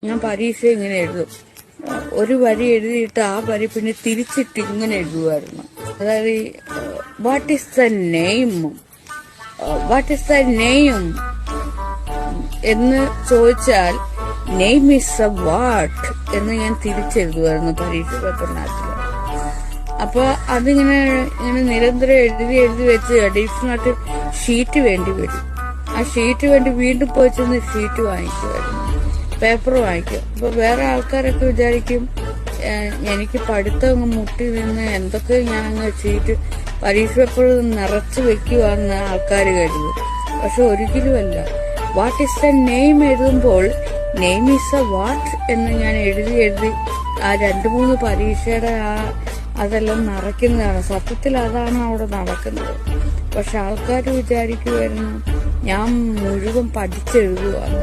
ഞാൻ പരീക്ഷ ഇങ്ങനെ എഴുതും. ഒരു വരി എഴുതിയിട്ട് ആ വരി പിന്നെ തിരിച്ചിട്ട് ഇങ്ങനെ എഴുതുമായിരുന്നു. അതായത് വാട്ട് ഈസ് ദ നെയിം എന്ന് ചോദിച്ചാൽ നെയിം ഈസ് എ വാട്ട് എന്ന് ഞാൻ തിരിച്ചെഴുതുമായിരുന്നു പരീക്ഷ പേപ്പറിനകത്ത്. അപ്പൊ അതിങ്ങനെ നിരന്തരം എഴുതി വെച്ച് അഡീഷണലായിട്ട് ഷീറ്റ് വേണ്ടി വരും. ആ ഷീറ്റ് വേണ്ടി വീണ്ടും പോയി ചെന്ന് ഷീറ്റ് വാങ്ങിക്കുമായിരുന്നു, പേപ്പർ വാങ്ങിക്കും. അപ്പൊ വേറെ ആൾക്കാരൊക്കെ വിചാരിക്കും എനിക്ക് പഠിത്തം അങ്ങ് മുട്ടി നിന്ന് എന്തൊക്കെ ഞാൻ അങ്ങ് ഷീറ്റ് പരീക്ഷ പേപ്പർ നിറച്ച് വെക്കുവാന്ന് ആൾക്കാർ കരുതും. പക്ഷെ ഒരിക്കലുമല്ല. വാട്ട് ഈസ് ദ നെയിം എഴുതുമ്പോൾ നെയിം ഈസ് എ വാട്ട് എന്ന് ഞാൻ എഴുതി ആ 2-3 പരീക്ഷയുടെ അതെല്ലാം നിറയ്ക്കുന്നതാണ്. സത്യത്തിൽ അതാണ് അവിടെ നടക്കുന്നത്. പക്ഷെ ആൾക്കാർ വിചാരിക്കുമായിരുന്നു ഞാൻ മുഴുവൻ പഠിച്ചെഴുതുവാണ്.